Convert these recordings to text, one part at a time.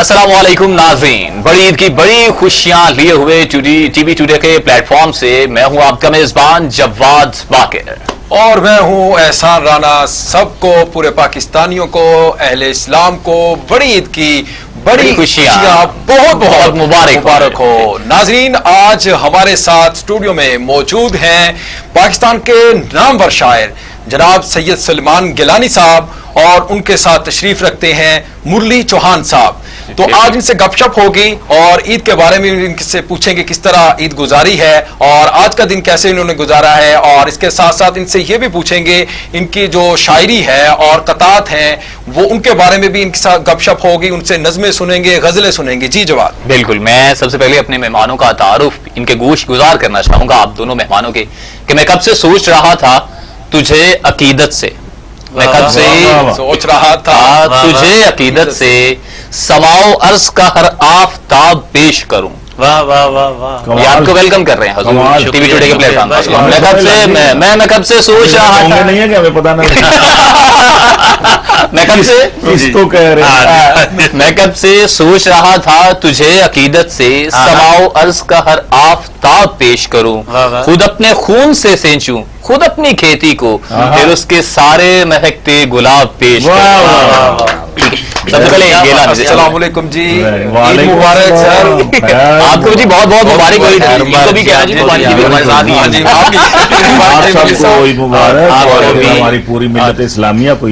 अस्सलाम वालेकुम नाज़रीन, बड़ी ईद की बड़ी खुशियां लिए हुए टीवी टुडे के प्लेटफॉर्म से मैं हूं आपका मेजबान जवाद बाकिर और मैं हूं एहसान राना। सबको, पूरे पाकिस्तानियों को, अहले इस्लाम को बड़ी ईद की बड़ी खुशियां बहुत बहुत मुबारक हो। नाजरीन, आज हमारे साथ स्टूडियो में मौजूद हैं पाकिस्तान के नामवर शायर जनाब सैयद सलमान गिलानी साहब और उनके साथ तशरीफ रखते हैं मुरली चौहान साहब। तो आज इनसे गपशप होगी और ईद के बारे में इनसे पूछेंगे किस तरह ईद गुजारी है और आज का दिन कैसे इन्होंने गुजारा है, और इसके साथ साथ इनसे ये भी पूछेंगे इनकी जो शायरी है और कतात हैं वो उनके बारे में भी इनके साथ गपशप होगी, उनसे नज़में सुनेंगे, गज़लें सुनेंगे। जी जवाब। बिल्कुल, मैं सबसे पहले अपने मेहमानों का तारुफ इनके गोश गुजार करना चाहूंगा, आप दोनों मेहमानों के, कि मैं कब से सोच रहा था तुझे अकीदत से, मैं कब से सोच रहा था तुझे अकीदत से समाओ अर्ज का हर आफताब पेश करूं। वाह वाह वाह वाह, ये आपको वेलकम कर रहे हैं हजूर टीवी टुडे के प्लेटफॉर्म पर। मैं कब से सोच रहा था, नहीं है कि हमें पता नहीं मैं कब से इसको कह रहे हैं, मैं कब से सोच रहा था तुझे अकीदत से समाओ अर्ज का हर आफताब पेश करूं, खुद अपने खून से सेंचूं खुद अपनी खेती को, फिर उसके सारे महकते गुलाब पेश करूं। सबसे पहले अस्सलाम वालेकुम जी, ईद मुबारक सर। आपको जी बहुत बहुत मुबारक हो। इनको भी कहना जी हमारे साथ ही हैं। आप सबको ईद मुबारक और हमारी पूरी मिल्लत इस्लामिया को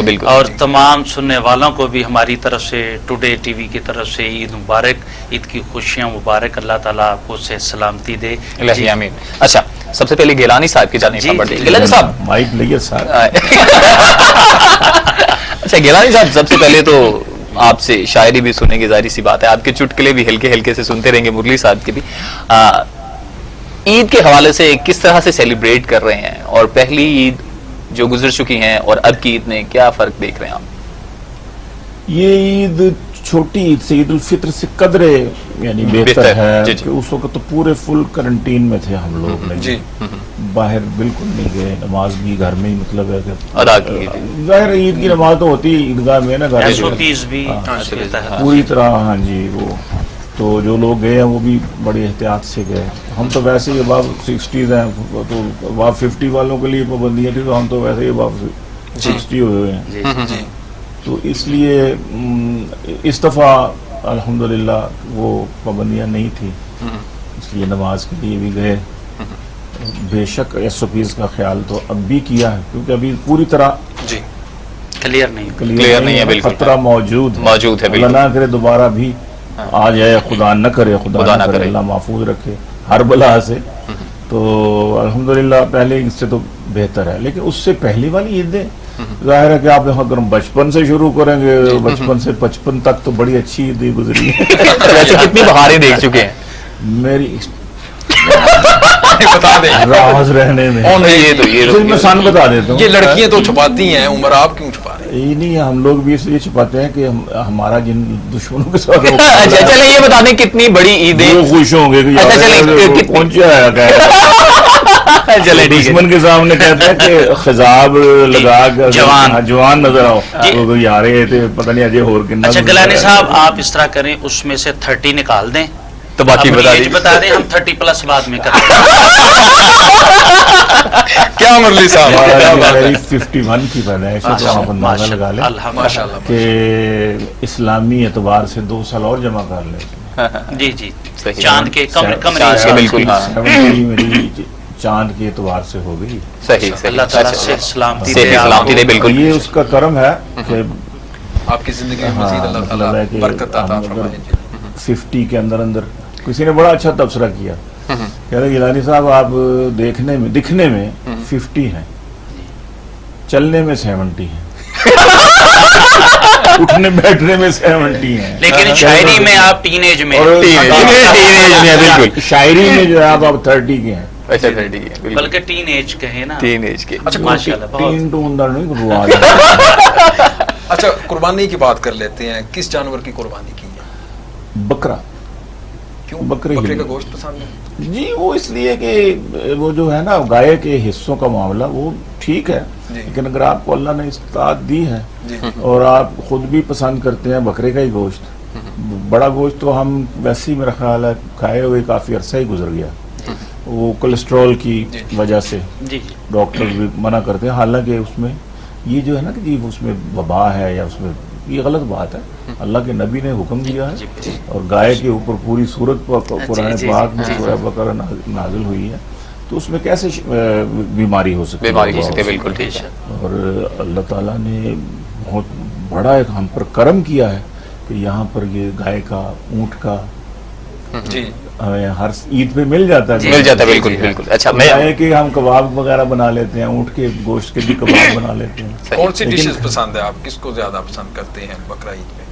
बिल्कुल, और तमाम सुनने वालों को भी हमारी तरफ से, टुडे टीवी की तरफ से ईद मुबारक, ईद की खुशियां मुबारक। अल्लाह ताला आपको से सलामती दे। आमीन। अच्छा, सबसे पहले गिलानी साहब की जानिब बढ़ते हैं। गिलानी साहब, माइक लिए साहब। अच्छा गिलानी साहब, सबसे पहले तो आपसे शायरी भी सुनेंगे, जाहिर सी बात है, आपके चुटकुले भी हल्के हल्के से सुनते रहेंगे, मुरली साहब के भी। ईद के हवाले से किस तरह से सेलिब्रेट कर रहे हैं, और पहली ईद जो गुजर चुकी हैं और अब की ईद में क्या फर्क देख रहे हैं आप? ये ईद छोटी ईद से, ईद उल फित्र से कदरे यानी बेहतर है कि उस वक्त तो पूरे फुल करंटीन में थे हम लोग ने जी, बाहर बिल्कुल नहीं गए, नमाज भी घर में ही मतलब है कि अदा की। जाहिर ईद की नमाज तो होती है ईदगाह में ना, भी पूरी तरह। हाँ जी, वो तो जो लोग गए हैं वो भी बड़ी एहतियात से गए। हम तो वैसे ही अबाव 60 हैं, तो अबाव 50 वालों के लिए पाबंदियाँ थी, तो हम तो वैसे ही अबाव 60 हुए हैं। तो इसलिए इस दफ़ा अल्हम्दुलिल्लाह वो पाबंदियाँ नहीं थी, इसलिए नमाज के लिए भी गए। बेशक SOPs का ख्याल तो अब भी किया है, क्योंकि अभी पूरी तरह जी क्लियर नहीं है, बिल्कुल खतरा मौजूद है। अल्लाह ना करे दोबारा भी आ जाए, खुदा न करे, खुदा न करे, अल्लाह महफूज रखे हर बला से। तो अल्हम्दुलिल्लाह पहले इससे तो बेहतर है, लेकिन उससे पहली वाली ईदें जाहिर है कि आप अगर बचपन से शुरू करेंगे, बचपन से 55 तक तो बड़ी अच्छी ईद गुजरी है। वैसे कितनी बहारें देख चुके हैं? मेरी बता दें राज रहने में ये मैं सन बता देता हूँ। ये लड़कियां तो छुपाती हैं, उम्र आप क्यों छुपा रहे हैं? ये नहीं, हम लोग भी इसलिए छुपाते हैं कि हमारा जिन दुश्मनों के साथ अच्छा चलिए ये बता दें कितनी बड़ी ईद है, खुश होंगे कि चले दुश्मन के सामने कहते हैं कि खिजाब लगा कर जवान नजर आओ, तो यार ये थे पता नहीं अजय होर कितना। अच्छा गिलानी साहब, आप इस तरह करें, उसमें से 30 निकाल दें तो बाकी बता दें, हम 30+ बाद में करें। क्या मुरली साहब? 51 की पैदाइश है, तो आप अंदाजा लगा लें माशाल्लाह कि इस्लामी एतबार से 2 साल और जमा कर लें। जी जी, चांद के बिल्कुल मेरी चांद के एतबार से हो गई। सही, अल्लाह ताला से सलामती दे। बिल्कुल, ये उसका करम है कि आपकी जिंदगी में मज़ीद अल्लाह ताला बरकत अता फरमाए। 50 के अंदर किसी ने बड़ा अच्छा तबसरा किया, कह रहे गिलानी साहब आप दिखने में 50 हैं, चलने में 70 हैं, उठने बैठने में 70 हैं, लेकिन शायरी में आप टीनेज में बिल्कुल, शायरी में जो है आप 30 के हैं। अच्छा 30 के, बल्कि टीनेज कहे ना, टीनेज के। अच्छा माशाल्लाह, टीन तो अंदर नहीं। अच्छा, कुर्बानी की बात कर लेते हैं। किस जानवर की कुर्बानी की है? बकरा। क्यों? बकरे का गोश्त पसंद है जी? वो इसलिए कि वो जो है ना गाय के हिस्सों का मामला वो ठीक है, लेकिन अगर आपको अल्लाह ने इस्तात दी है और आप खुद भी पसंद करते हैं बकरे का ही गोश्त, बड़ा गोश्त तो हम वैसे ही मेरा ख्याल है खाए हुए काफ़ी अरसा ही गुजर गया, वो कोलेस्ट्रॉल की वजह से जी डॉक्टर भी मना करते हैं। हालांकि उसमें ये जो है ना कि जी उसमें वबा है या उसमें, ये गलत बात है। अल्लाह के नबी ने हुक्म दिया है और गाय के ऊपर पूरी सूरत कुरान पाक में सूरह बकरा नाजिल हुई है, तो उसमें कैसे बीमारी हो सकती है? बिल्कुल ठीक है। और अल्लाह ताला ने बहुत बड़ा एक हम पर करम किया है कि यहाँ पर ये गाय का, ऊँट का जी हमें हर ईद पे मिल जाता है। मिल जाता है, बिल्कुल बिल्कुल। अच्छा, मैं है कि हम कबाब वगैरह बना लेते हैं, ऊँट के गोश्त के भी कबाब बना लेते हैं। कौन सी डिशेस पसंद है, आप किसको ज्यादा पसंद करते हैं बकरा ईद में?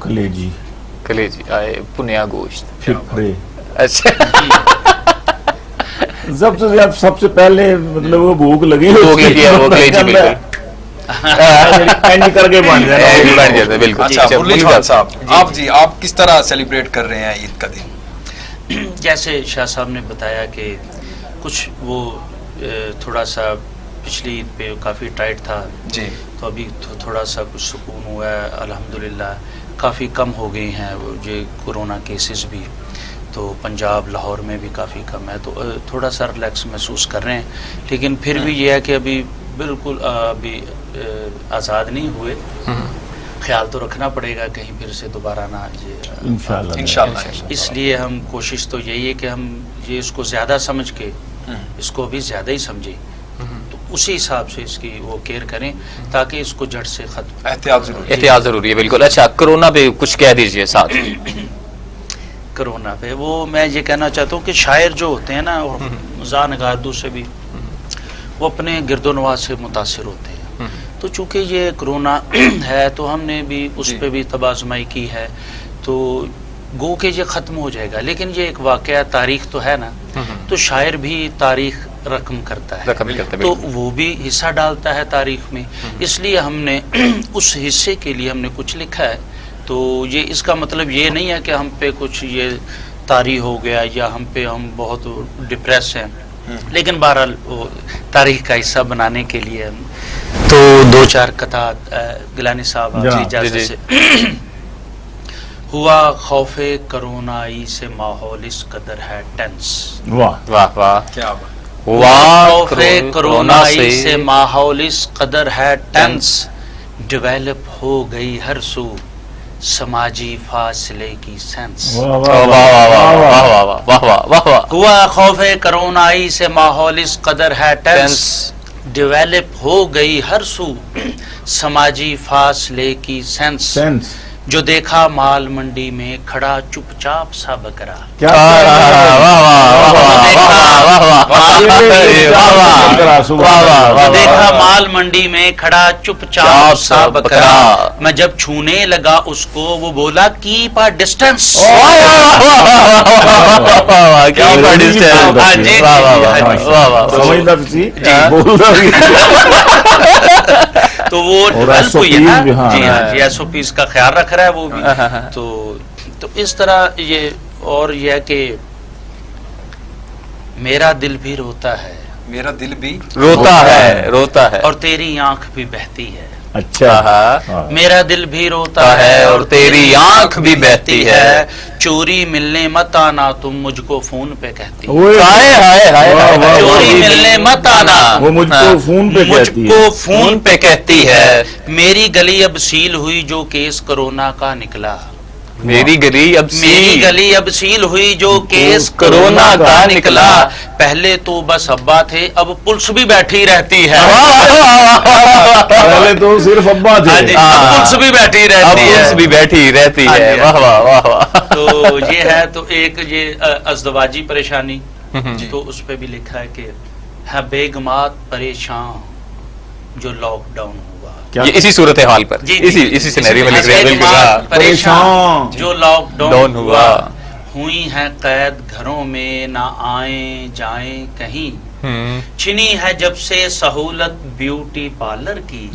कलेजी, कलेजी आए, पुनिया गोश्त, फिफरे। अच्छा सबसे पहले मतलब वो भूख लगी वो कलेजी बिल्कुल एंड करके बन जाए। बिल्कुल। अच्छा मुरली खान साहब, आप जी आप किस तरह सेलिब्रेट कर रहे हैं ईद का दिन? जैसे शाह साहब ने बताया कि कुछ वो थोड़ा सा पिछली ईद पे काफ़ी टाइट था जी, तो अभी थोड़ा सा कुछ सुकून हुआ है अल्हम्दुलिल्लाह। काफ़ी कम हो गई हैं वो जो कोरोना केसेस भी, तो पंजाब लाहौर में भी काफ़ी कम है, तो थोड़ा सा रिलैक्स महसूस कर रहे हैं। लेकिन फिर भी ये है कि अभी बिल्कुल अभी आज़ाद नहीं हुए, ख्याल तो रखना पड़ेगा कहीं फिर से दोबारा ना ये इंशाल्लाह। इसलिए हम कोशिश तो यही है कि हम ये इसको ज़्यादा समझ के इसको भी ज़्यादा ही समझें, तो उसी हिसाब से इसकी वो केयर करें ताकि इसको जड़ से खत्म। एहतियात जरूरी है, बिल्कुल। अच्छा, कोरोना पे कुछ कह दीजिए साथ। कोरोना पे वो मैं ये कहना चाहता हूँ कि शायर जो होते हैं ना, ज़ा नगादू से भी वो अपने गिरदोनवाज से मुतासिर होते हैं। तो चूँकि ये कोरोना है तो हमने भी उस पर भी तबाज़ुमाई की है, तो गो के ये ख़त्म हो जाएगा। लेकिन ये एक वाक़या तारीख़ तो है ना, तो शायर भी तारीख़ रकम करता है, तो वो भी हिस्सा डालता है तारीख़ में। इसलिए हमने उस हिस्से के लिए हमने कुछ लिखा है। तो ये इसका मतलब ये नहीं है कि हम पे कुछ ये तारी हो गया या हम बहुत डिप्रेस हैं, लेकिन बहरहाल वो तारीख का हिस्सा बनाने के लिए तो दो चार कथा गिलानी साहब आपकी इजाज़त से। हुआ खौफे करोनाई से माहौल इस कदर है टेंस। वाह वाह वाह, क्या बात। हुआ खौफे करोनाई से माहौल इस कदर है टेंस, डेवलप हो गई हर सू समाजी फासले की सेंस। हुआ खौफे करोनाई से माहौल इस कदर है टेंस, डेवलप हो गई हर सू समाजी फासले की सेंस। जो देखा माल मंडी में खड़ा चुपचाप सा बकरा। क्या देखा माल मंडी में खड़ा चुपचाप सा बकरा, मैं जब छूने लगा उसको वो बोला कीप अ डिस्टेंस। तो वो कोई है ना, जी हाँ जी, SOPs का ख्याल रख रहा है वो भी। तो इस तरह ये, और ये है कि मेरा दिल भी रोता है, मेरा दिल भी रोता है और तेरी आंख भी बहती है। अच्छा, मेरा दिल भी रोता है और तेरी आंख भी बहती है, चोरी मिलने मत आना तुम मुझको फोन पे कहती। चोरी मिलने मत आना वो मुझको फोन पे कहती है। मेरी गली अब सील हुई जो केस कोरोना का निकला। मेरी गली अब सील हुई जो केस कोरोना का निकला। पहले तो बस अब्बा थे, अब पुलिस भी बैठी रहती है। पहले तो सिर्फ अब्बा थे, पुलिस भी बैठी रहती है। वाह वाह वाह वाह। तो ये है, तो एक ये अज़दवाजी परेशानी, तो उस पे भी लिखा है कि है बेगमात परेशान जो लॉकडाउन हुआ। ये इसी सूरत हाल पर, इसी सिनेरियो में लिख रहे हैं। परेशान जो लॉकडाउन हुआ, हुई हैं कैद घरों में, ना आए जाए कहीं। छिनी है जब से सहूलत ब्यूटी पार्लर की,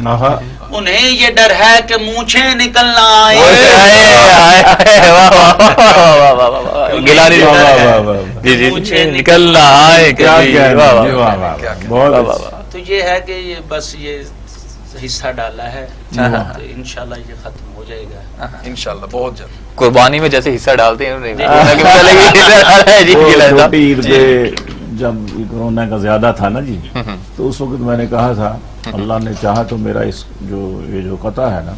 उन्हें ये डर है कि मूछे निकलना आए। मूछे निकलना आए। तो ये है कि ये बस ये حصہ ڈالا ہے تو انشاءاللہ یہ ختم ہو جائے گا انشاءاللہ بہت جلد. قربانی میں جیسے حصہ ڈالتے ہیں چھوٹی عید پہ جب کورونا کا زیادہ تھا نا جی، تو اس وقت میں نے کہا تھا اللہ نے چاہا تو میرا اس یہ جو قطع ہے نا،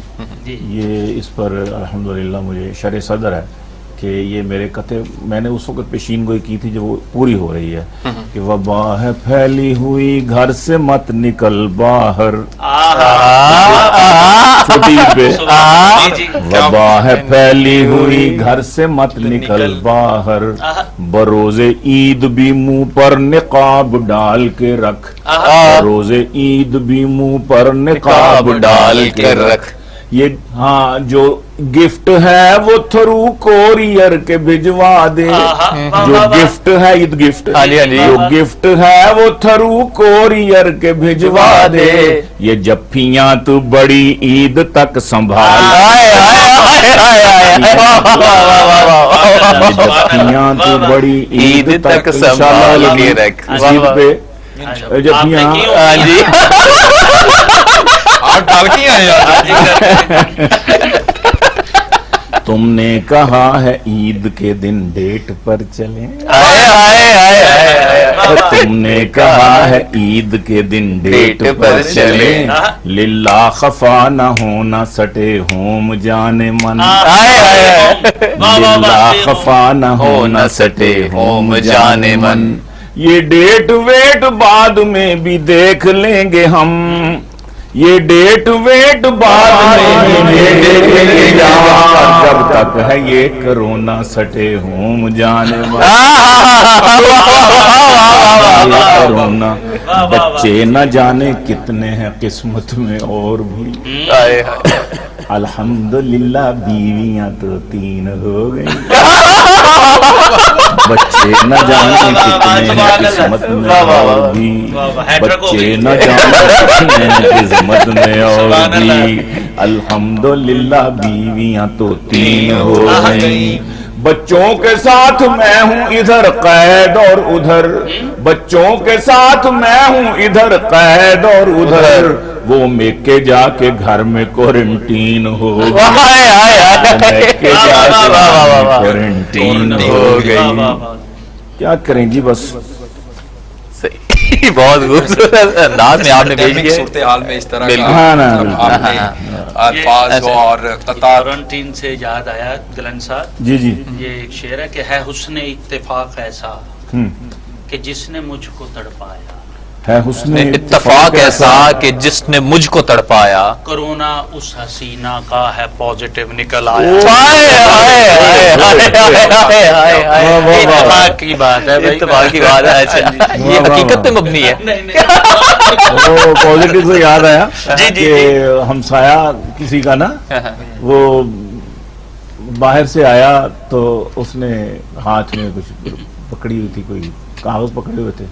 یہ اس پر الحمدللہ مجھے شرح صدر ہے کہ یہ میرے قطع میں نے اس وقت پیشین گوئی کی تھی جو وہ پوری ہو رہی ہے کہ وبا ہے پھیلی ہوئی گھر سے مت نکل باہر، چھوٹی عید پہ وبا ہے پھیلی ہوئی گھر سے مت نکل باہر، بروز عید بھی منہ پر نقاب ڈال کے رکھ، بروز عید بھی منہ پر نقاب ڈال کے رکھ. یہ ہاں جو گفٹ ہے وہ تھرو کوریئر کے بھجوا دے، جو گفٹ ہے عید گفٹ، جو گفٹ ہے وہ تھرو کوریئر کے بھجوا دے، یہ جفیاں تو بڑی عید تک سنبھال، جفیاں تو بڑی عید تک سنبھال کے رکھ. اس عید پہ جفیاں آپ ڈال کے آئے. تم نے کہا ہے عید کے دن ڈیٹ پر چلیں، تم نے کہا ہے عید کے دن ڈیٹ پر چلیں، للہ خفا نہ ہونا سٹے ہوم جانے من، للہ خفا نہ ہونا سٹے ہوم جانے من. یہ ڈیٹ ویٹ بعد میں بھی دیکھ لیں گے ہم، یہ ڈیٹ ویٹ بعد میں دیکھ لیں گے ہم، جب تک ہے یہ کرونا سٹے ہوم جانے من. یہ کرونا بچے نہ جانے کتنے ہیں قسمت میں اور بھی، الحمدللہ بیویاں تو 3 ہو گئی، بچے نہ جانے کتنے ہیں قسمت میں اور بھی، بچے نہ جانے کتنے ہیں قسمت میں اور بھی، الحمدللہ بیویاں تو 3 ہو گئی. بچوں کے ساتھ میں ہوں ادھر قید اور ادھر، بچوں کے ساتھ میں ہوں ادھر قید اور ادھر، وہ میکے جا کے گھر میں کوارنٹین ہو گئی، میکے جا کے کوارنٹین ہو گئی. کیا کریں جی بس. بہت خوبصورت انداز میں آپ نے بھیج دیا. صورتحال میں اس طرح بالکل الفاظ اور قطار. کوارنٹین سے یاد آیا گلن صاحب، جی جی یہ ایک شعر ہے کہ ہے حسن اتفاق ایسا کہ جس نے مجھ کو تڑپایا، ہے حسن اتفاق ایسا کہ جس نے مجھ کو تڑپایا، کرونا اس حسینہ کا ہے پازیٹیو نکل آیا. اتفاق کی بات ہے، اتفاق کی بات ہے. اچھا یہ حقیقت پہ مبنی ہے. وہ پازیٹیو سے یاد آیا کہ ہمسایہ کسی کا نا وہ باہر سے آیا تو اس نے ہاتھ میں کچھ پکڑی ہوئی تھی، کوئی کاغذ پکڑے ہوئے تھے،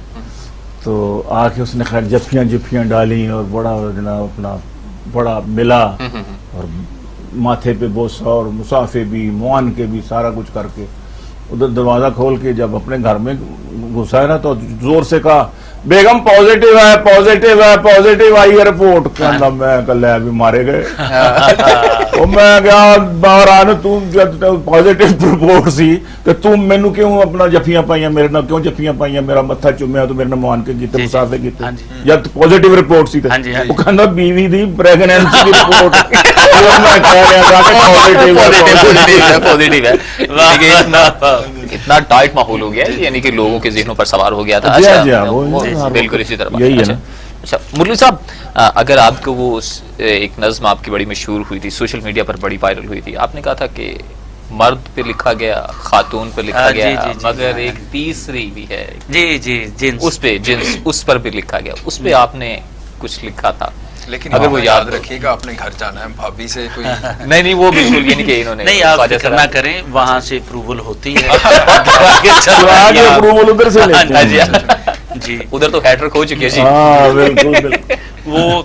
تو آ کے اس نے خیر جفیاں ڈالیں اور بڑا جناب اپنا بڑا ملا اور ماتھے پہ بوسا اور مسافے بھی موان کے بھی سارا کچھ کر کے ادھر دروازہ کھول کے جب اپنے گھر میں گھسا ہے نا تو زور سے کہا بیگم پازیٹیو ہے، پازیٹیو ہے، پازیٹیو آئی ہے رپورٹ. کہنا میں کل ابھی مارے گئے. اور میں کیا باہر آنا تم پازیٹیو رپورٹ سی تو تم مینو کیوں اپنا جفیاں پائیاں میرے نال، کیوں جفیاں پائیاں، میرا متھا چومیا تو میرے نال مان کے کیتے مسافے کیتے جب پازیٹیو رپورٹ سی. وہ کہنا بیوی دی پریگنینسی دی رپورٹ. میں کہہ رہا تھا کہ پازیٹیو ہے. اتنا ٹائٹ ماحول ہو گیا یعنی کہ لوگوں کے ذہنوں پر سوار ہو گیا تھا. بالکل اسی طرح یہی ہے نا. اچھا مرلی صاحب، اگر آپ کو وہ ایک نظم آپ کی بڑی مشہور ہوئی تھی، سوشل میڈیا پر بڑی وائرل ہوئی تھی، آپ نے کہا تھا کہ مرد پہ لکھا گیا، خاتون پہ لکھا گیا، مگر ایک تیسری بھی ہے جنس، اس پہ جنس اس پر بھی لکھا گیا، اس پہ آپ نے کچھ لکھا تھا. لیکن اگر وہ یاد رکھیے گا اپنے گھر جانا ہے بھابھی سے کوئی نہیں وہ بالکل یہ نہیں کہ انہوں نے نہیں، آپ فکر نہ کریں، وہاں سے اپروول ہوتی ہے. اپروول ادھر سے لیتے ہیں جی ادھر تو ہیٹرک ہو چکی ہے. جی بالکل. وہ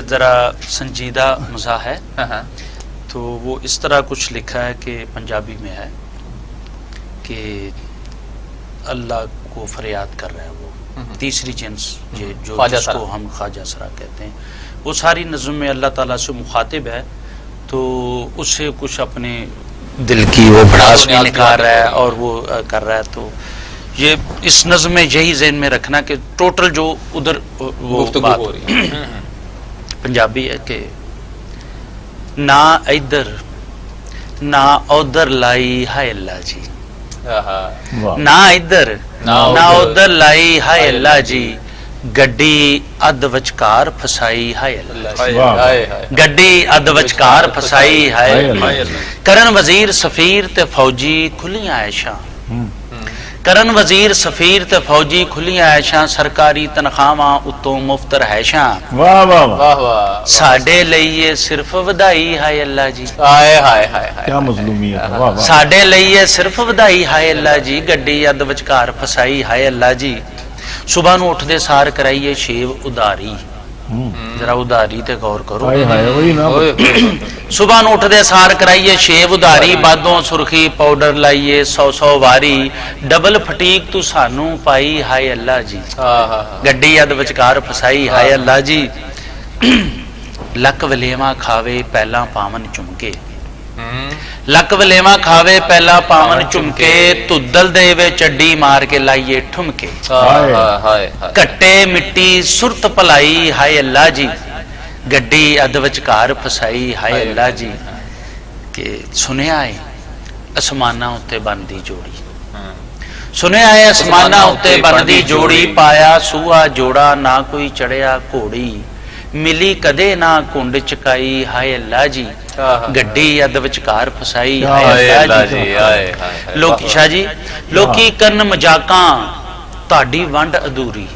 ذرا سنجیدہ مزاح ہے. تو وہ اس طرح کچھ لکھا ہے کہ پنجابی میں ہے کہ اللہ کو فریاد کر رہے ہیں وہ تیسری جنس جو جس کو ہم خواجہ سرا کہتے ہیں، وہ ساری نظم میں اللہ تعالیٰ سے مخاطب ہے، تو اس سے کچھ اپنے دل کی وہ بھڑاس بھی نکال رہا ہے اور وہ کر رہا ہے. تو یہ اس نظم میں یہی ذہن میں رکھنا کہ ٹوٹل جو ادھر وہ گفتگو ہو رہی ہے پنجابی ہے کہ نہ ادھر نہ ادھر لائی ہائے اللہ جی، واہ. نہ ادھر نہ ادھر لائی ہائے اللہ جی، گڈی اد وچکار فسائی ہائے اللہ جی، واہ. گڈی اد وچکار فسائی ہائے اللہ جی. کرن وزیر سفیر تے فوجی کھلیاں عیشاں، کرن وزیر سفیر تے فوجی کھلیاں عیشاں، سرکاری تنخواہاں اتوں مفت رہائشاں، واہ واہ واہ. واہ واہ ساڈے لئیے صرف ودائی ہائے اللہ جی، ہائے ہائے ہائے ہائے کیا مظلومیت ہے. واہ واہ. ساڈے لئیے صرف ودائی ہائے اللہ جی، گڈی اد وچکار فسائی ہائے اللہ جی. صبح نو اٹھ دے سار کرائیے شیو اداری، ذرا اداری تے غور کرو. ہائے ہائے وہی نا. صبح نو اٹھ دے سار کرائیے شیو اداری، بادوں سرخی پاؤڈر لائیے 100 واری، ڈبل فٹیک تو سانو پائی ہائے اللہ جی، گڈی اد وچکار فسائی ہائے اللہ جی. لک ولیواں کھاوے پہلا پاون چمکے، لک ولیواں کھاوے پہلا پاون چمکے، تدل دے وے چڈی مار کے لائیے ٹھمکے، کٹے مٹی سرت پلائی ہائے اللہ جی، گڈی اد وچکار فسائی ہائے اللہ جی. کہ سنیا ہے اسماناں اتے بندی جوڑی، سنیا ہے اسماناں اتے بندی جوڑی، پایا سوا جوڑا نہ کوئی چڑھیا گھوڑی، ملی کدے نہ کنڈ چکائی ہائے اللہ جی، گڈی اد وچکار فسائی ہائے اللہ جی. لوکی شاہ جی لوکی کرن مجاقاں تہاڈی ونڈ ادھوری،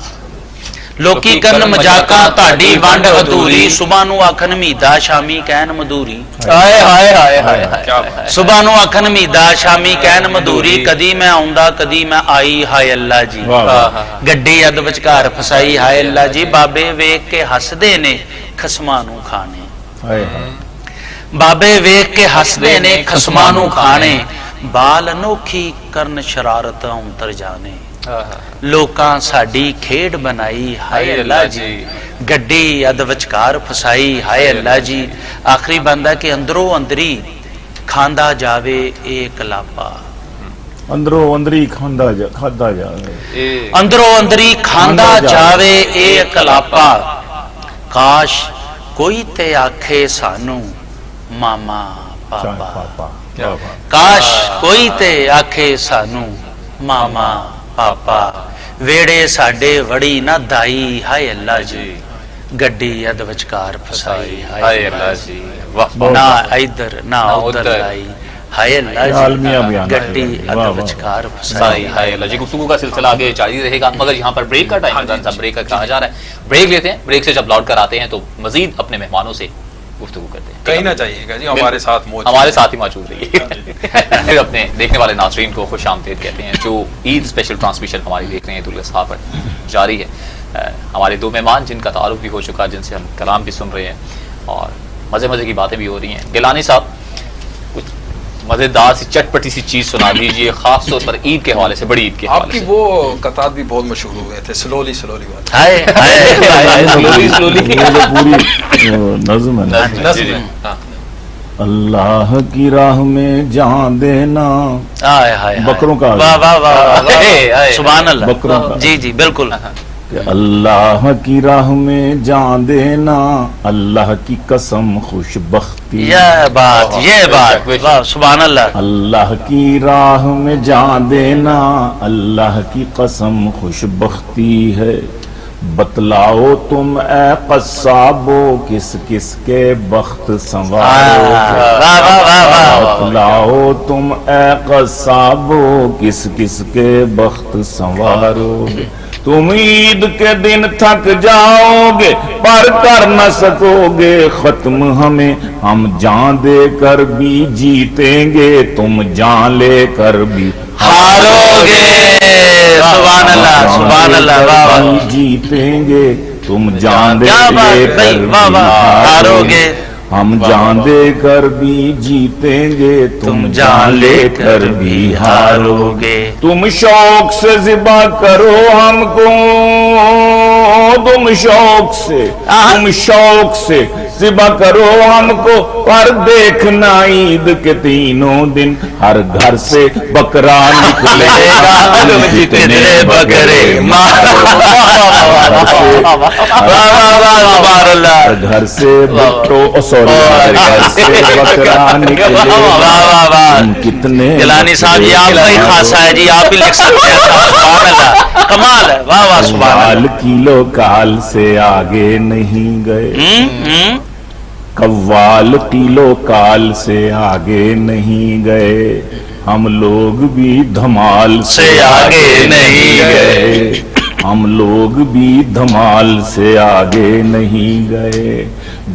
لوکی کرن مجاقاں تہاڈی ونڈ ادھوری، صبح نو آکھن میدا شامی کہن مدوری، ہائے ہائے ہائے ہائے صبح نو آکھن میدا شامی کہن مدوری، کدی میں آوندا کدی میں آئی ہائے اللہ جی، گڈی اد وچکار فسائی ہائے اللہ جی. بابے ویکھ کے ہسدے نے خسماں نو کھانے، ہائے ہائے. بابے ویکھ کے ہسدے نے خسماں نو کھانے، بال انوکھی کرن شرارت اونتر جانے، لوکاں ساڈی کھیڈ بنائی ہائے اللہ جی، گڈی اد وچکار فسائی ہائے اللہ جی. آخری بندہ کہ اندروں اندری کھاندا جاوے اے کلاپا، اندروں اندری کھاندا جا. اندروں اندری کھاندا جاوے اے کلاپا، کاش کوئی تے آکھے سانو ماما پاپا، پاپا. کاش کوئی تے آکھے سانو ماما پاپا، ویڑے ساڈے وڑی نہ دائی ہائے اللہ جی، گڈی اد وچکار فسائی ہائے اللہ جی. نہ ادھر نہ ادھر لائی ہائے اللہ جی، گڈی اد وچکار فسائی ہائے اللہ جی. گفتگو کا سلسلہ آگے جاری رہے گا، مگر یہاں پر بریک کا ٹائم ہے، بریک کا کہا جا رہا ہے. بریک لیتے ہیں، بریک سے جب لوٹ کر آتے ہیں تو مزید اپنے مہمانوں سے گفتگو کرتے ہیں. کہیں نہ چاہیے گا جی، ہمارے ساتھ موجود، ہمارے ساتھ ہی موجود رہیے. اپنے دیکھنے والے ناظرین کو خوش آمدید کہتے ہیں جو عید اسپیشل ٹرانسمیشن ہماری دیکھ رہے ہیں عید الاضحیٰ پر جاری ہے. ہمارے دو مہمان جن کا تعارف بھی ہو چکا، جن سے ہم کلام بھی سن رہے ہیں اور مزے مزے کی باتیں بھی ہو رہی ہیں. گیلانی صاحب کچھ مزیدار سی چٹپٹی سی چیز سنا دیجیے، خاص طور پر عید کے حوالے سے، بڑی عید کے آپ حوالے کی سے. وہ قطعات بھی بہت مشہور ہوئے تھے، سلولی سلولی والے. ہائے ہائے سلولی سلولی پوری نظم ہے. نظم ہے. ہاں. اللہ کی راہ میں جان دینا، ہائے ہائے بکروں کا واہ واہ واہ، سبحان اللہ. بکروں کا. جی جی بالکل. کہ اللہ کی راہ میں جان دینا، اللہ کی قسم خوش بختی، یہ بات واہ سبحان اللہ. اللہ کی راہ میں جان دینا، اللہ کی قسم خوش بختی ہے. بتلاؤ تم اے قصابو کس کس کے بخت سنوارو، بتلاؤ تم اے قصابو کس کس کے بخت سنوارو. تم عید کے دن تھک جاؤ گے پر کر نہ سکو گے ختم ہمیں، ہم جان دے کر بھی جیتیں گے، تم جان لے کر بھی ہارو گے. سبحان اللہ سبحان اللہ. واہ واہ جیتیں گے، تم جان دے کیا بات لے بھائی، کر واہ بھی واہ، ہارو گے. हम जान दे कर भी जीतेंगे, तुम जान ले कर भी हारोगे। तुम शौक से ज़िबा करो हमको, तुम शौक से ज़िबा करो हमको, पर देखना ईद के तीनों दिन हर घर से बकरा निकलेगा, तुम जितने बकरे मारो। घर से बकरो सॉरी घर से बकरा निकलेगा, तुम कितने। गिलानी साहब ये आपका ही खासा है जी, आप ही लिख सकते हैं। सुभान अल्लाह, कमाल है, वाह वाह सुभान अल्लाह। किलो काल से आगे नहीं गए, कव्वाल किलो काल से आगे नहीं गए, हम लोग भी धमाल से आगे नहीं गए, हम लोग भी धमाल से आगे नहीं गए,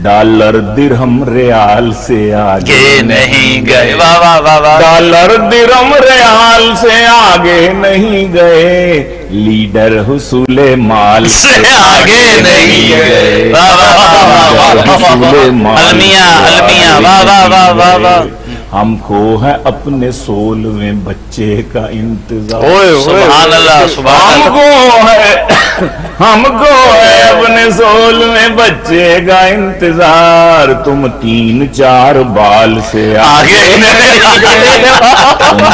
डॉलर दिरहम रियाल से आगे नहीं गए। वाह वाह वाह वाह। डॉलर दिरहम रियाल से आगे नहीं गए, लीडर हुसूले माल से आगे नहीं गए। वाह वाह वाह वाह वाह। अलमिया वाह वाह वाह वाह वाह। हमको है अपने सोल में बच्चे का इंतजार। सुभान अल्लाह सुभान अल्लाह। हमको है अपने सोल में बच्चे का इंतजार, तुम 3-4 बाल से आगे नहीं गए,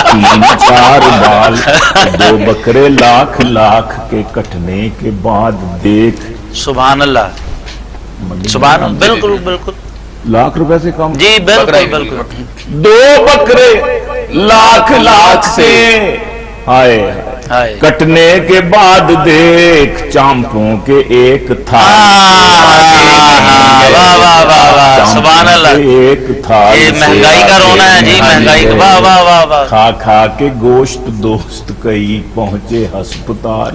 तुम 3-4 बाल। 2 बकरे लाख लाख के कटने के बाद देख। सुभान अल्लाह सुभान अल्लाह। बिल्कुल बिल्कुल, लाख रुपए से कम जी बिल्कुल बिल्कुल। 2 बकरे लाख लाख से हाय कटने के बाद देख, चांपों के एक थाल। वाह वाह वाह वाह सुभान अल्लाह। एक थाल। ये महंगाई का रोना है जी, महंगाई का। वाह वाह वाह वाह। खा खा के गोश्त दोस्त कई पहुंचे अस्पताल।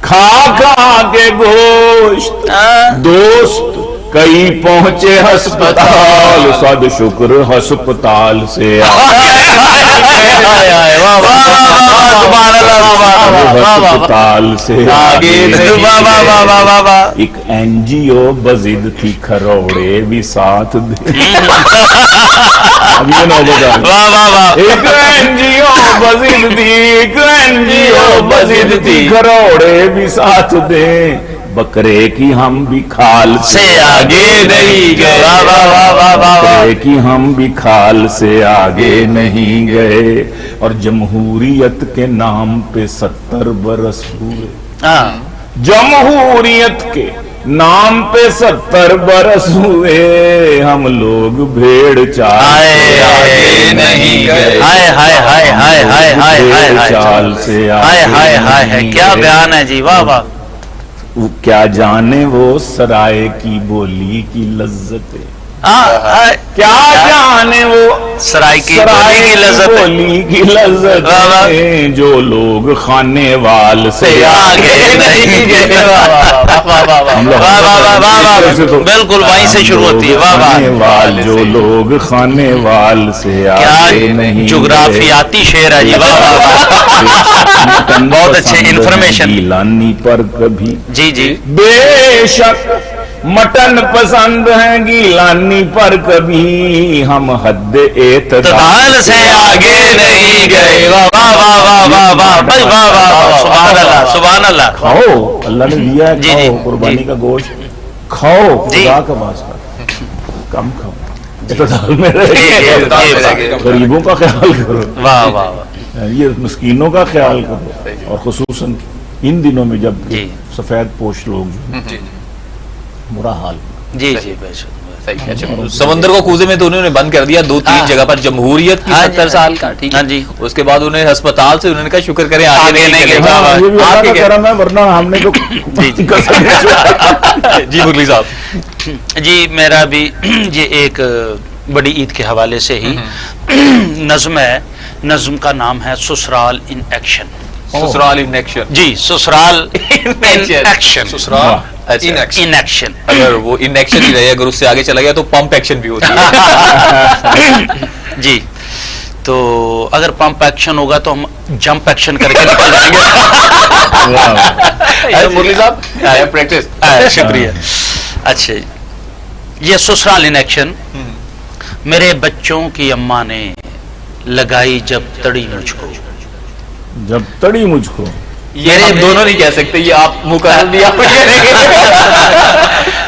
खा खा के गोश्त दोस्त कई पहुंचे अस्पताल, सद शुक्र अस्पताल से अस्पताल से आगे। एक NGO बजिद थी खरोड़े भी साथ दे। एक NGO बजिद थी, एक NGO बजिद थी खरोड़े भी साथ दे, बकरे की हम भी खाल से आगे नहीं गए। बकरे की हम भी खाल से आगे नहीं गए, और जमहूरियत के नाम पे 70 बरस हुए। जमहूरियत के नाम पे 70 बरस हुए, हम लोग भेड़ चाल आगे नहीं गए। हाय हाय हाय हाय हाय हाय हाय चाल से हाय हाय हाय हाय। क्या बयान है जी, वाह वाह। वो क्या जाने वो सराय की बोली की लज्जत, क्या जाने वो सराय की बोली की लज्जत, जो लोग खाने वाल से आगे नहीं गए। बिल्कुल वहीं से शुरू होती है। वाह वाह। जो लोग खाने वाल से आगे नहीं, जुग्राफियाती शेर है जी। वाह वाह, बहुत अच्छे इन्फॉर्मेशन। गिलानी पर कभी जी जी बेशक मटन पसंद है, गिलानी पर कभी हम हद एतदाल से आगे नहीं गए। वाह वाह वाह वाह वाह भाई, वाह वाह सुभान अल्लाह सुभान अल्लाह। खाओ, अल्लाह ने दिया है, खाओ कुर्बानी का गोश्त खाओ, खुदा का वास्ता कम खाओ, इतदाल में रहिए, गरीबों का ख्याल करो। वाह वाह। ये मिस्कीनों का ख्याल करो, और खुसूसन इन दिनों में जब सफेद पोश लोग बुरा हाल। जी जी बेशक। समंदर को कूजे में तो उन्होंने बंद कर दिया 2-3 जगह पर, जमहूरियत की 70 साल का, ठीक है जी। उसके बाद उन्हें अस्पताल से उन्होंने कहा शुक्र करें आगे नहीं गए, वरना हमने तो जी मुरली साहब। जी मेरा भी ये एक बड़ी ईद के हवाले से ही नज्म है। नज्म का नाम है ससुराल इन एक्शन। ससुराल इन एक्शन। जी ससुराल इन एक्शन। ससुराल इन एक्शन। अगर वो इन एक्शन ही रहे, अगर उससे आगे चला गया तो पंप एक्शन भी होती है। जी तो अगर पंप एक्शन होगा तो हम जंप एक्शन करके निकल जाएंगे। मुरली साहब प्रैक्टिस। शुक्रिया। अच्छा یہ ससुराल इन एक्शन। मेरे बच्चों की अम्मा ने लगाई जब तड़ी मुझको, जब तड़ी मुझको, ये हम दोनों नहीं कह सकते, ये आप मुकर्रर दिया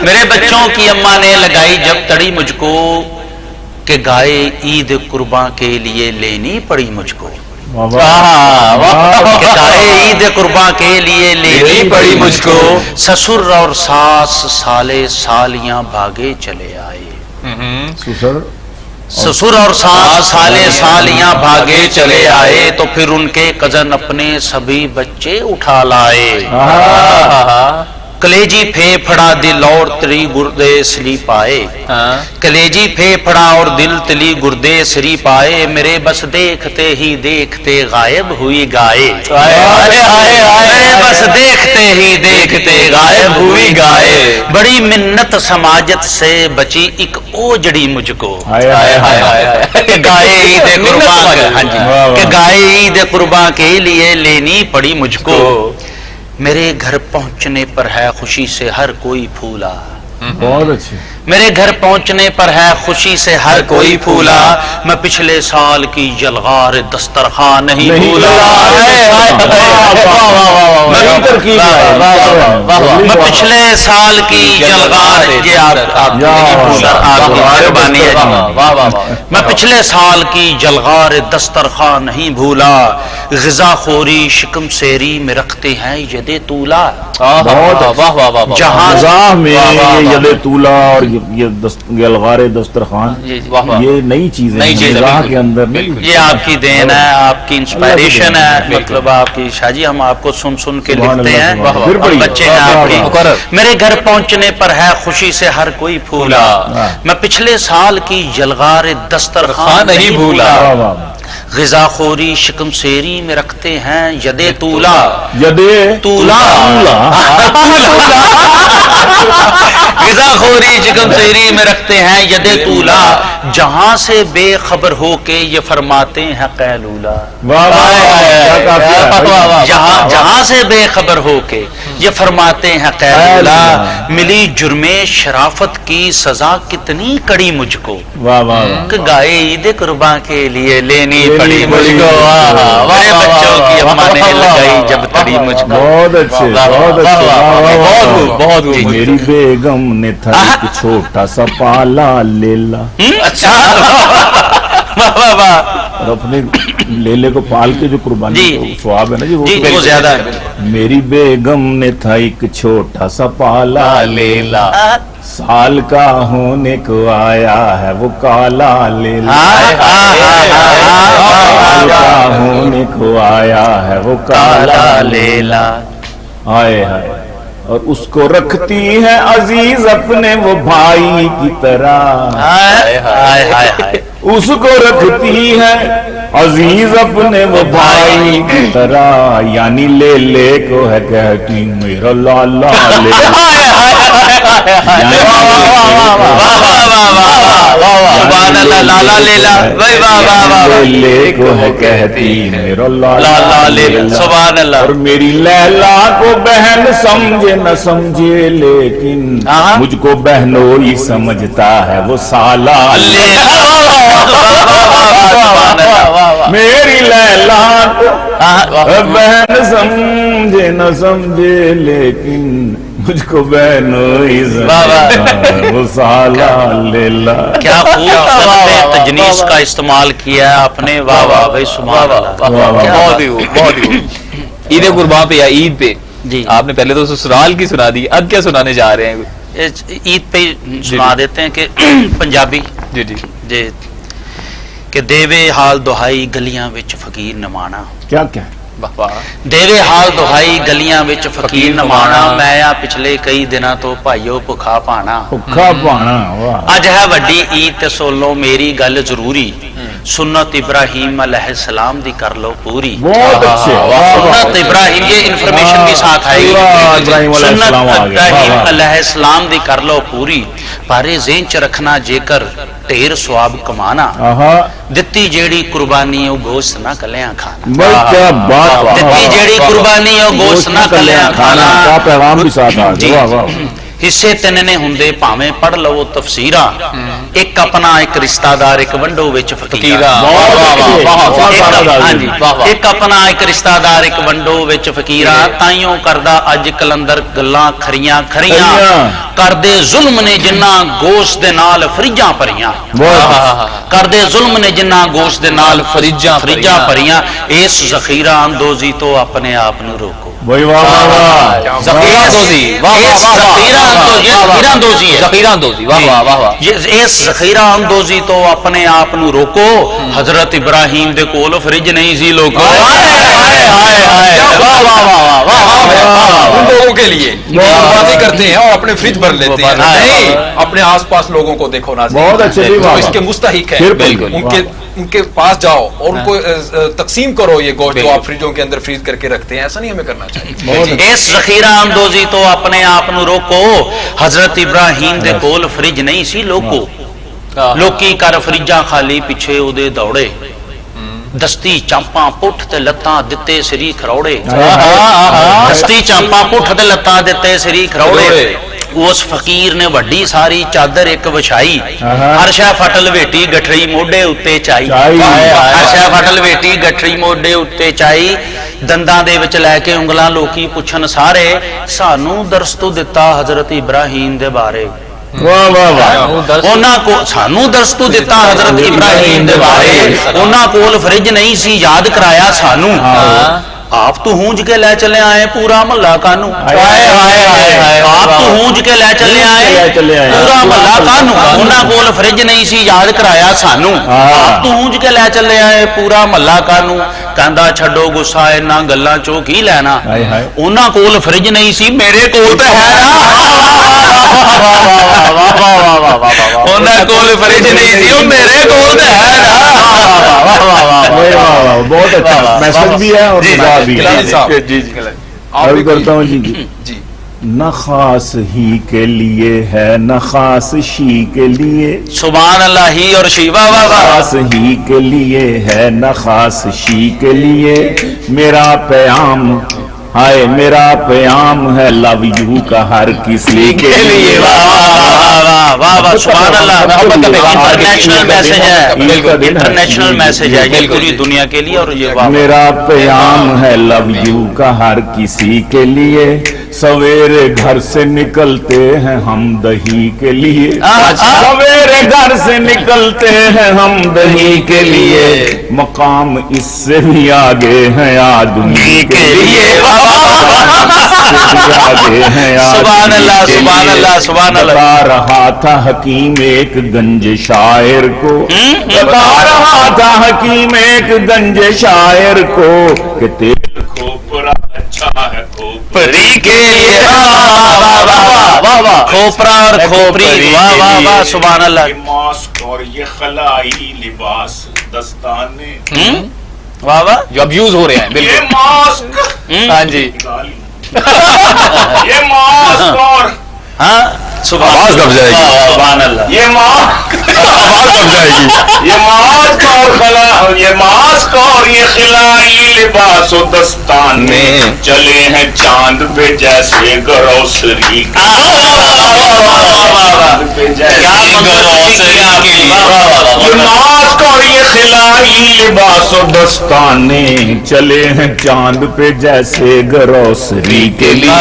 मेरे बच्चों की अम्मा ने लगाई जब तड़ी मुझको, कि गाय ईद कुर्बां के लिए लेनी पड़ी मुझको। कि गाय ईद कुर्बां के लिए लेनी पड़ी मुझको, ससुर और सास साले सालियां भागे चले आए। ससुर और सास साले सालियां भागे चले आए, तो फिर उनके कजन अपने सभी बच्चे उठा लाए। कलेजी फेफड़ा दिल और तली गुर्दे सली पाए, कलेजी फेफड़ा और दिल तली गुर्दे सरी पाए, मेरे बस देखते ही देखते गायब हुई गाय। मेरे बस देखते ही देखते गायब हुई गाय, बड़ी मिन्नत समाजत से बची एक ओजड़ी मुझको। कि गाय ईद कुर्बां, हाँ जी, कि गाय ईद कुर्बां के लिए लेनी पड़ी मुझको। मेरे घर पहुंचने पर है खुशी से हर कोई फूला, बहुत अच्छे। मेरे घर पहुंचने पर है खुशी से हर कोई फूला, मैं पिछले साल की जलगार दस्तरखान नहीं भूला। मैं पिछले साल की जलगार, ये आप मेहरबानी है, मैं पिछले साल की जलगार दस्तरखान नहीं भूला, गिजा खोरी शिकम सेरी में रखते हैं यदे तूला। जहाँ में यदे तूला और ये गलगारे दस्तरखान, ये नई चीजें हैं के अंदर नहीं। ये आपकी देन है, आपकी इंस्पायरेशन है, मतलब आपकी शाजी, हम आपको सुन सुन के लिखते हैं, बच्चे हैं आपके। मेरे घर पहुंचने पर है खुशी से हर कोई फूला, मैं पिछले साल की जलगार दस्तरखान नहीं भूला, ग़िज़ाख़ोरी शिकम सेरी में रखते हैं यदे तूला। यदे तूला ग़िज़ाख़ोरी शिकम सेरी में रखते हैं यदे तूला, जहां से बेखबर होके ये फरमाते हैं कैलूला। जहां से बेखबर होके ये फरमाते हैं कैलूला, मिली जुर्मे शराफत की सजा कितनी कड़ी मुझको, कि गाय ईद कुर्बां के लिए लेनी पड़ी मुझको। मेरे बच्चों की अम्मा ने लगाई जब तड़ी मुझको। बहुत अच्छे, बहुत अच्छे, बहुत। मेरी बेगम ने था एक छोटा सा पाला लेला। अच्छा और अपने लेले को पाल के जो कुर्बानी स्वाब है ना जी, वो ज्यादा है। मेरी बेगम ने था एक छोटा सा पाला लेला, साल का होने को आया है वो काला लेला। साल का होने को आया है वो काला लेला। आए हाय, और उसको रखती है अजीज अपने वो भाई की तरह। उसको रखती है अजीज अपने वो भाई की तरह, यानी ले को है कहती मेरा लाला ले को है कहती मेरा लाला लेला। और मेरी लैला को बहन समझे न समझे, लेकिन मुझको बहनोई समझता है वो साला। मेरी लैला को बहन समझे न समझे, लेकिन मुझको बहनोई वो साला लेला। क्या खूब तजनीस का इस्तेमाल किया है आपने, वाह वाह भाई, सुभान अल्लाह। बहुत ही ईद कुर्बान पे या ईद पे जी, आपने पहले तो ससुराल की सुना दी, अब क्या सुनाने जा रहे हैं? ईद पे सुना देते हैं कि पंजाबी जी जी जी, कि देवे हाल दुहाई गलियां विच फकीर नमाना। क्या क्या देवे हाल दुहाई गलियां विच फकीर नमाना, मैं आ पिछले कई दिनों तो भाईओ भुखा पाना। भुखा पाना, वाह। अज है वड्डी ईद ते सुन लो मेरी गल जरूरी, सुन्नत इब्राहिम अलैहिस्सलाम दी कर लो पूरी। बहुत अच्छे, सुन्नत इब्राहिम, ये इंफॉर्मेशन भी साथ आएगी, सुन्नत इब्राहिम अलैहिस्सलाम दी कर लो पूरी, पारे ज़हन च रखना जेकर ढेर स्वाब कमाना, दित्ती जेड़ी कुर्बानी ओ गोश्त ना कलियां खाना। क्या बात, दित्ती जेड़ी कुर्बानी ओ गोश्त ना कलियां खाना। पैगाम भी साथ आ गया। ਹਿੱਸੇ ਤਿੰਨ ਨੇ ਹੁੰਦੇ ਭਾਵੇਂ ਪੜ ਲਵੋ ਤਫਸੀਰਾਂ, ਇੱਕ ਆਪਣਾ ਇੱਕ ਰਿਸ਼ਤਾਦਾਰ ਇੱਕ ਵੰਡੋ ਵਿੱਚ ਫਕੀਰਾਂ। ਹਾਂਜੀ, ਇੱਕ ਆਪਣਾ ਇੱਕ ਰਿਸ਼ਤਾਦਾਰ ਇੱਕ ਵੰਡੋ ਵਿੱਚ ਫਕੀਰਾਂ, ਤਾਈਓ ਕਰਦਾ ਅੱਜ ਕਲੰਦਰ ਗੱਲਾਂ ਖਰੀਆਂ ਖਰੀਆਂ, ਕਰਦੇ ਜ਼ੁਲਮ ਨੇ ਜਿੰਨਾ ਗੋਸ਼ਤ ਦੇ ਨਾਲ ਫਰਿੱਜਾਂ ਭਰੀਆਂ, ਕਰਦੇ ਜ਼ੁਲਮ ਨੇ ਜਿੰਨਾ ਗੋਸ਼ਤ ਦੇ ਨਾਲ ਫਰਿੱਜਾਂ ਭਰੀਆਂ, ਇਸ ਜ਼ਖੀਰਾ ਅੰਦੋਜ਼ੀ ਤੋਂ ਆਪਣੇ ਆਪ ਨੂੰ ਰੋਕੋ। ਇਸ ਜ਼ਖੀਰਾ ਅੰਦੋਜ਼ੀ ਤੋਂ ਆਪਣੇ ਆਪ ਨੂੰ ਰੋਕੋ, حضرت ابراہیم دے کول فریج نہیں سی لوگوں، ان لوگوں کے لیے بازی کرتے ہیں اور اپنے فریج بھر لیتے ہیں، نہیں اپنے آس پاس لوگوں کو دیکھو نا، بہت اچھے جو اس کے مستحق ہے ان کے پاس جاؤ اور ان کو تقسیم کرو یہ گوشت جو آپ فریجوں کے اندر فریز کر کے رکھتے ہیں، ایسا نہیں ہمیں کرنا چاہیے۔ اس ذخیرہ اندوزی تو اپنے آپ نو روکو، حضرت ابراہیم دے کول فریج نہیں سی لوگو، لوکی کر فریجاں خالی پیچھے او دے دوڑے، دستی چامپاں پٹھ تے لتاں دتے سری کھروڑے، دستی چامپاں پٹھ تے لتاں دتے سری کھروڑے، اس فقیر نے وڈی ساری چادر ایک وچھائی، ہر شے فٹل ویٹی گٹھری موڈے اتے چائی، ہر شے فٹل ویٹی گٹھری موڈے اتے چائی، دنداں دے وچ لے کے انگلاں لوکی پچھن سارے، سانو درس تو دتا حضرت ابراہیم دے بارے، انہاں کو سانو درس تو دتا حضرت ابراہیم دے بارے، انہاں کول فریج نہیں سی یاد کرایا سانو، آپ تو ہونج کے لے چلے آئے پورا محلہ کانو، آپ تو ہونج کے لے چلے آئے پورا محلہ کانو، انہاں کول فریج نہیں سی یاد کرایا سانو، آپ تو ہونج کے لے چلے آئے پورا محلہ کانو، کہندا چھڈو غصہ انہاں گلاں چوں کی لینا، انہاں کول فریج نہیں سی میرے کول تے ہے نا، انہاں کول فریج نہیں سی میرے کول تے ہے نا۔ بہت اچھا میسج بھی ہے اور بھی کرتا ہوں جی، نہ خاص ہی کے لیے ہے نہ خاص شی کے لیے، سبحان اللہ، ہی اور شی، واہ واہ واہ، خاص ہی کے لیے ہے نہ خاص شی کے لیے، میرا پیام ہائے میرا پیام ہے لو یو کا ہر کسی کے لیے، واہ واہ واہ، سبحان اللہ، انٹرنیشنل میسج ہے، انٹرنیشنل میسج ہے یہ پوری دنیا کے لیے، اور یہ میرا پیام ہے لو یو کا ہر کسی کے لیے، سویرے گھر سے نکلتے ہیں ہم دہی کے لیے، سویرے گھر سے نکلتے ہیں ہم دہی کے لیے، مقام اس سے بھی آگے ہیں آدمی کے لیے، سبحان اللہ سبحان اللہ سبحان اللہ۔ بتا رہا تھا حکیم ایک گنج شاعر کو، بتا رہا تھا حکیم ایک گنج شاعر کو کہ تیل کھوپرا اچھا ہے کھوپری کے لیے، کھوپرا اور کھوپری، واہ واہ واہ، سبحان اللہ۔ یہ ماسک اور یہ خلائی لباس دستانے، واہ واہ، جو اب یوز ہو رہے ہیں، یہ ماسک، ہاں جی، یہ ماسک اور ہاں آواز دب جائے گی، سبحان اللہ، یہ ماسک، آواز دب جائے گی، یہ ماسک اور یہ ماسک اور یہ خلائی لباس و دستانے چلے ہیں چاند پہ جیسے گروسری، یہ ماسک اور یہ خلائی لباس و دستانے چلے ہیں چاند پہ جیسے گروسری کے لیے،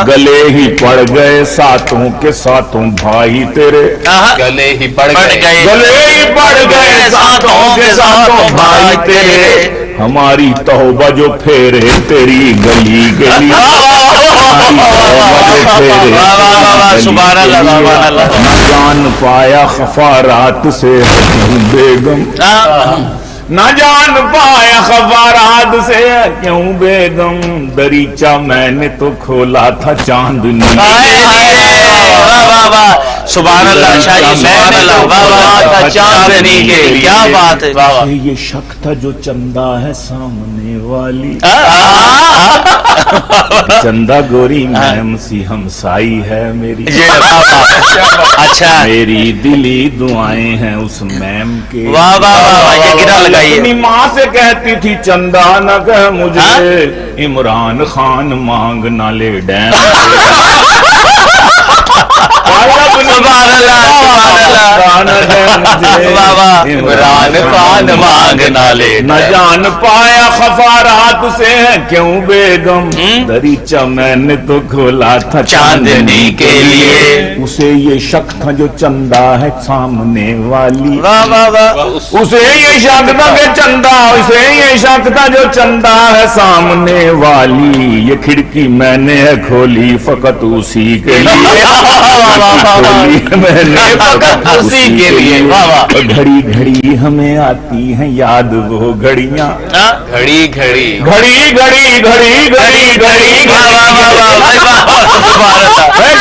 گلے ہی پڑ گئے ساتوں کے ساتوں بھائی تیرے، گلے ہی پڑ گئے، گلے ہی پڑ گئے ساتوں کے ساتوں بھائی تیرے، ہماری توبہ جو پھیرے تیری گلی گلی، سبحان اللہ سبحان اللہ۔ نہ جان پایا خفارات سے بیگم، نہ جان پایا خبرات سے کیوں بیگم، دریچہ میں نے تو کھولا تھا چاندنی، سبحان اللہ شاہی، سبحان اللہ، واہ واہ، چاندنی کے، کیا بات ہے، واہ واہ۔ یہ شک تھا جو چندہ ہے سامنے والی، چندہ گوری میم سی ہمسائی ہے میری، اچھا، میری دلی دعائیں ہیں اس میم کے، واہ واہ واہ، یہ گرا لگائیے، اپنی ماں سے کہتی تھی چندہ نہ کہ مجھے عمران خان مانگ نہ لے ڈیم، عمران خان مانگنا لے نہ جان پایا خفارات سے کیوں بیگم دریچہ میں نے تو کھولا تھا چاندنی کے لیے. اسے یہ شک تھا جو چندہ ہے سامنے والی, اسے یہ شک تھا کہ چندہ, اسے یہ شک تھا جو چندہ ہے سامنے والی. یہ کھڑکی میں نے کھولی فقط اسی کے لیے, میں نے فقط اسی کے لیے. گھڑی گھڑی ہمیں آتی ہیں یاد وہ گھڑیاں, گھڑی گھڑی گھڑی گھڑی گھڑی گھڑی گھڑی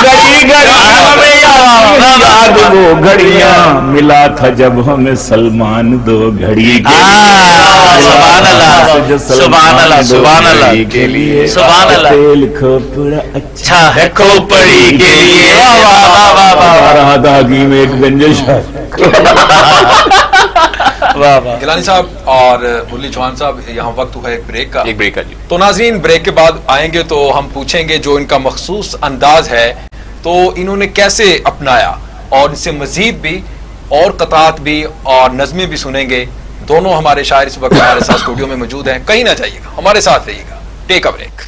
گھڑی گھڑی ہمیں یاد وہ گھڑیاں. ملا تھا جب ہمیں سلمان دو گھڑی سبحان اللہ سبحان اللہ سبحان اللہ کے لیے, سبحان اللہ. تیل کھوپڑا اچھا ہے کھوپڑی کے لیے. داغی میں ایک گنجش ہے. گیلانی صاحب اور مرلی چوہان صاحب, یہاں وقت ہوا ایک بریک کا. ایک بریک کا جی. تو ناظرین بریک کے بعد آئیں گے تو ہم پوچھیں گے جو ان کا مخصوص انداز ہے تو انہوں نے کیسے اپنایا, اور ان سے مزید بھی اور قطعات بھی اور نظمیں بھی سنیں گے. دونوں ہمارے شاعر اس وقت ہمارے ساتھ اسٹوڈیو میں موجود ہیں, کہیں نہ جائیے گا, ہمارے ساتھ رہیے گا. ٹیک اے بریک.